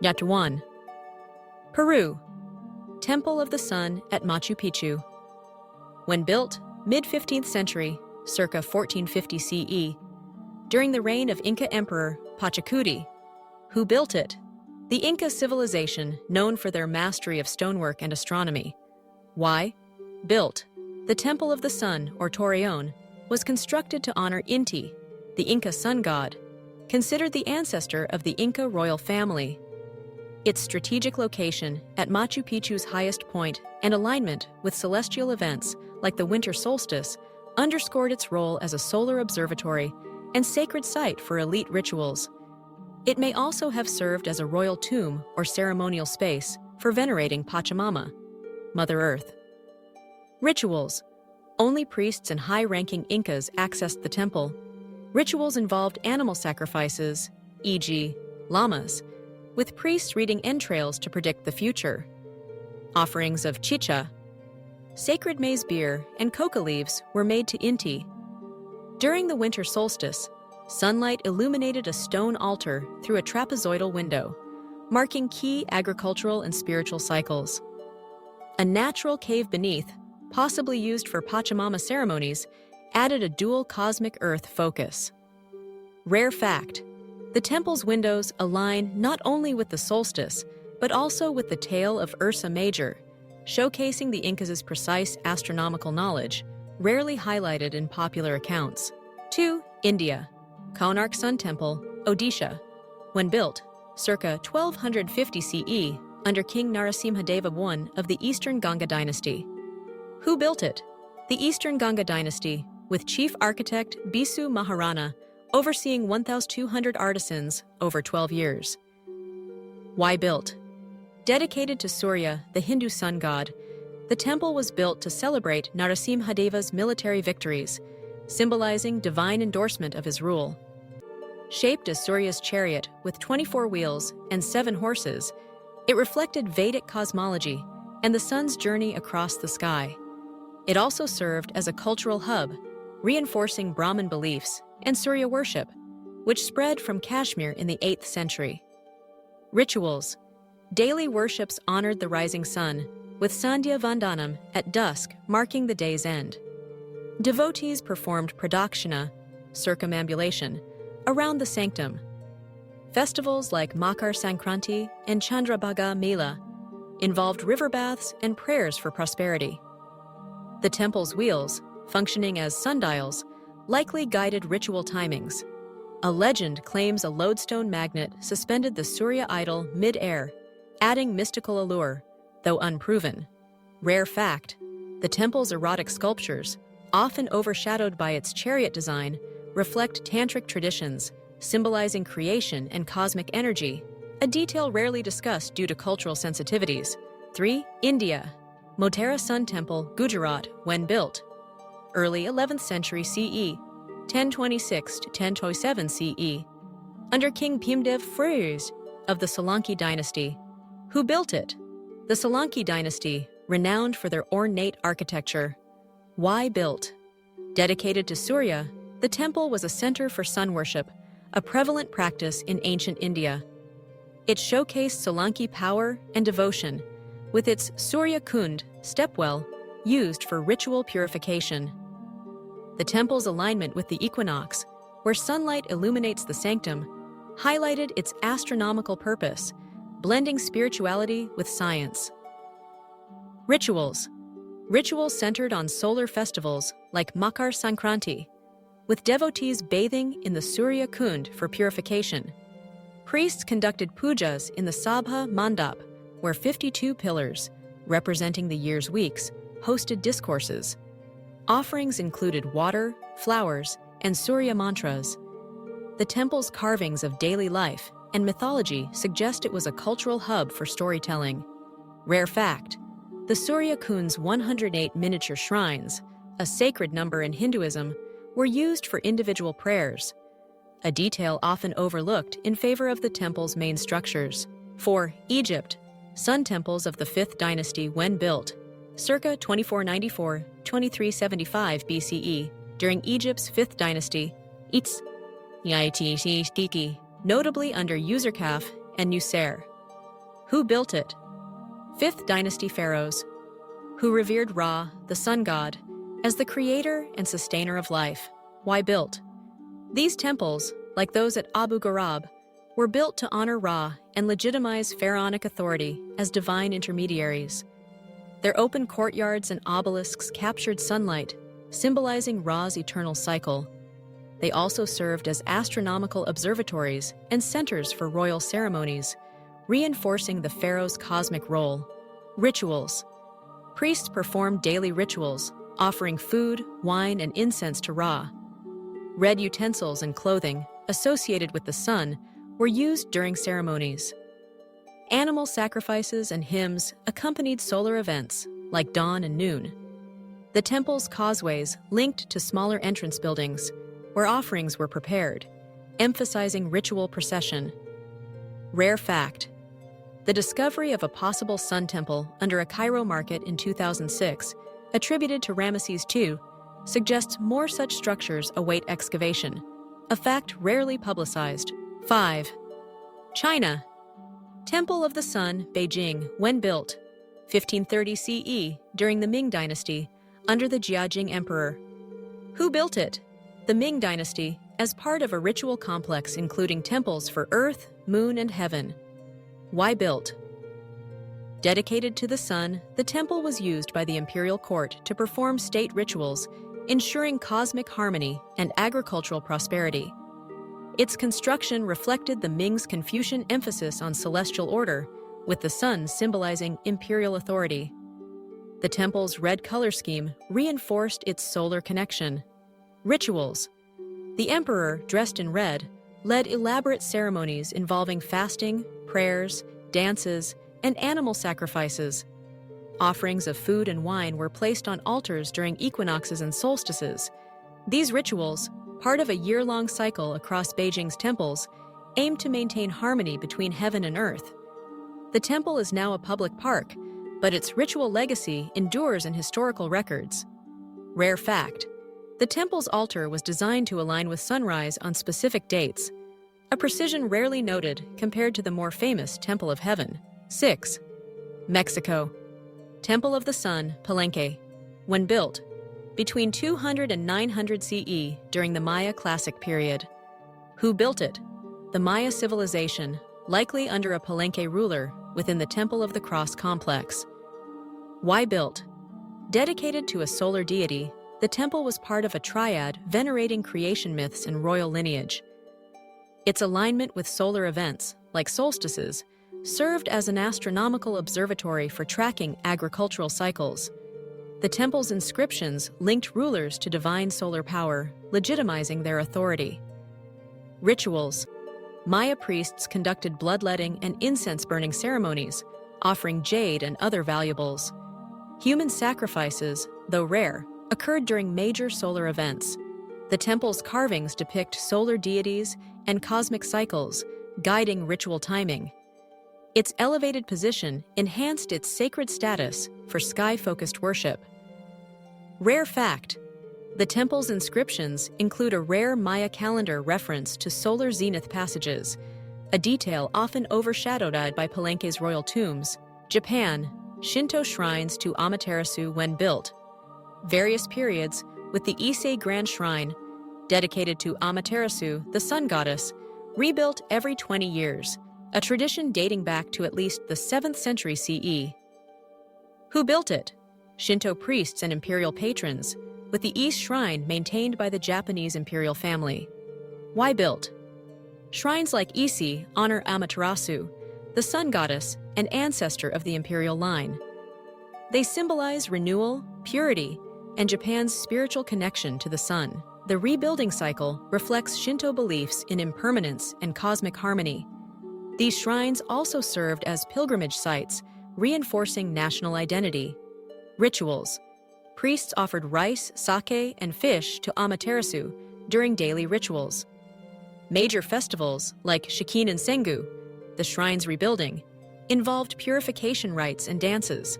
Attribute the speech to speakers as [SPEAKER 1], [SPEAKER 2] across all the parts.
[SPEAKER 1] Yet 1. Peru, Temple of the Sun at Machu Picchu. When built, mid-15th century, circa 1450 CE, during the reign of Inca Emperor Pachacuti. Who built it? The Inca civilization, known for their mastery of stonework and astronomy. Why? Built. The Temple of the Sun, or Torreón, was constructed to honor Inti, the Inca sun god, considered the ancestor of the Inca royal family. Its strategic location at Machu Picchu's highest point and alignment with celestial events like the winter solstice underscored its role as a solar observatory and sacred site for elite rituals. It may also have served as a royal tomb or ceremonial space for venerating Pachamama, Mother Earth. Rituals. Only priests and high-ranking Incas accessed the temple. Rituals involved animal sacrifices, e.g., llamas, with priests reading entrails to predict the future. Offerings of chicha. Sacred maize beer and coca leaves were made to Inti. During the winter solstice, sunlight illuminated a stone altar through a trapezoidal window, marking key agricultural and spiritual cycles. A natural cave beneath, possibly used for Pachamama ceremonies, added a dual cosmic earth focus. Rare fact: the temple's windows align not only with the solstice, but also with the tale of Ursa Major, showcasing the Incas' precise astronomical knowledge, rarely highlighted in popular accounts. 2. India. Konark Sun Temple, Odisha. When built, circa 1250 CE, under King Narasimhadeva I of the Eastern Ganga dynasty. Who built it? The Eastern Ganga dynasty, with chief architect Bisu Maharana overseeing 1,200 artisans over 12 years. Why built? Dedicated to Surya, the Hindu sun god, the temple was built to celebrate Narasimhadeva's military victories, symbolizing divine endorsement of his rule. Shaped as Surya's chariot with 24 wheels and 7 horses, it reflected Vedic cosmology and the sun's journey across the sky. It also served as a cultural hub, reinforcing Brahmin beliefs and Surya worship, which spread from Kashmir in the 8th century. Rituals. Daily worships honored the rising sun, with Sandhya Vandanam at dusk marking the day's end. Devotees performed pradakshina, circumambulation, around the sanctum. Festivals like Makar Sankranti and Chandrabhaga Mela involved river baths and prayers for prosperity. The temple's wheels, functioning as sundials, likely guided ritual timings. A legend claims a lodestone magnet suspended the Surya idol mid-air, adding mystical allure, though unproven. Rare fact: the temple's erotic sculptures, often overshadowed by its chariot design, reflect tantric traditions, symbolizing creation and cosmic energy, a detail rarely discussed due to cultural sensitivities. 3. India. Mortarless Sun Temple, Gujarat, when built. Early 11th century CE, 1026 to 1027 CE, under King Bhimdev I of the Solanki dynasty. Who built it? The Solanki dynasty, renowned for their ornate architecture. Why built? Dedicated to Surya, the temple was a center for sun worship, a prevalent practice in ancient India. It showcased Solanki power and devotion, with its Surya Kund, stepwell, used for ritual purification. The temple's alignment with the equinox, where sunlight illuminates the sanctum, highlighted its astronomical purpose, blending spirituality with science. Rituals. Rituals centered on solar festivals like Makar Sankranti, with devotees bathing in the Surya Kund for purification. Priests conducted pujas in the Sabha Mandap, where 52 pillars, representing the year's weeks, hosted discourses. Offerings included water, flowers, and Surya mantras. The temple's carvings of daily life and mythology suggest it was a cultural hub for storytelling. Rare fact: the Surya Kund's 108 miniature shrines, a sacred number in Hinduism, were used for individual prayers, a detail often overlooked in favor of the temple's main structures. 4. Egypt. Sun temples of the 5th dynasty when built, circa 2494-2375 BCE, during Egypt's 5th dynasty, notably under Userkaf and Nusair. Who built it? 5th dynasty pharaohs, who revered Ra, the sun god, as the creator and sustainer of life. Why built? These temples, like those at Abu Gharaib, were built to honor Ra and legitimize pharaonic authority as divine intermediaries. Their open courtyards and obelisks captured sunlight, symbolizing Ra's eternal cycle. They also served as astronomical observatories and centers for royal ceremonies, reinforcing the pharaoh's cosmic role. Rituals. Priests performed daily rituals, offering food, wine, and incense to Ra. Red utensils and clothing, associated with the sun, were used during ceremonies. Animal sacrifices and hymns accompanied solar events, like dawn and noon. The temple's causeways linked to smaller entrance buildings, where offerings were prepared, emphasizing ritual procession. Rare fact: the discovery of a possible sun temple under a Cairo market in 2006, attributed to Ramesses II, suggests more such structures await excavation, a fact rarely publicized. 5. China. Temple of the Sun, Beijing, when built, 1530 CE, during the Ming Dynasty, under the Jiajing Emperor. Who built it? The Ming Dynasty, as part of a ritual complex including temples for earth, moon, and heaven. Why built? Dedicated to the sun, the temple was used by the imperial court to perform state rituals, ensuring cosmic harmony and agricultural prosperity. Its construction reflected the Ming's Confucian emphasis on celestial order, with the sun symbolizing imperial authority. The temple's red color scheme reinforced its solar connection. Rituals. The emperor, dressed in red, led elaborate ceremonies involving fasting, prayers, dances, and animal sacrifices. Offerings of food and wine were placed on altars during equinoxes and solstices. These rituals, part of a year-long cycle across Beijing's temples, aimed to maintain harmony between heaven and earth. The temple is now a public park, but its ritual legacy endures in historical records. Rare fact: the temple's altar was designed to align with sunrise on specific dates, a precision rarely noted compared to the more famous Temple of Heaven. 6. Mexico. Temple of the Sun, Palenque, when built, between 200 and 900 CE during the Maya Classic period. Who built it? The Maya civilization, likely under a Palenque ruler within the Temple of the Cross complex. Why built? Dedicated to a solar deity, the temple was part of a triad venerating creation myths and royal lineage. Its alignment with solar events, like solstices, served as an astronomical observatory for tracking agricultural cycles. The temple's inscriptions linked rulers to divine solar power, legitimizing their authority. Rituals. Maya priests conducted bloodletting and incense-burning ceremonies, offering jade and other valuables. Human sacrifices, though rare, occurred during major solar events. The temple's carvings depict solar deities and cosmic cycles, guiding ritual timing. Its elevated position enhanced its sacred status for sky-focused worship. Rare fact: the temple's inscriptions include a rare Maya calendar reference to solar zenith passages, a detail often overshadowed by Palenque's royal tombs. Japan. Shinto shrines to Amaterasu when built. Various periods, with the Ise Grand Shrine, dedicated to Amaterasu, the sun goddess, rebuilt every 20 years, a tradition dating back to at least the 7th century CE. Who built it? Shinto priests and imperial patrons, with the Ise Shrine maintained by the Japanese imperial family. Why built? Shrines like Ise honor Amaterasu, the sun goddess and ancestor of the imperial line. They symbolize renewal, purity, and Japan's spiritual connection to the sun. The rebuilding cycle reflects Shinto beliefs in impermanence and cosmic harmony. These shrines also served as pilgrimage sites, reinforcing national identity. Rituals. Priests offered rice, sake, and fish to Amaterasu during daily rituals. Major festivals, like Shikin and Sengu, the shrine's rebuilding, involved purification rites and dances.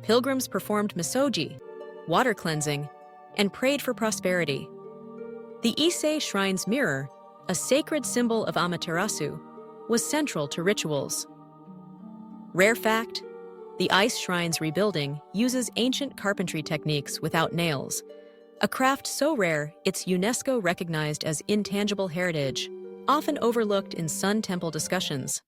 [SPEAKER 1] Pilgrims performed misogi, water cleansing, and prayed for prosperity. The Ise Shrine's mirror, a sacred symbol of Amaterasu, was central to rituals. Rare fact: the ice shrine's rebuilding uses ancient carpentry techniques without nails, a craft so rare it's UNESCO recognized as intangible heritage, often overlooked in Sun Temple discussions.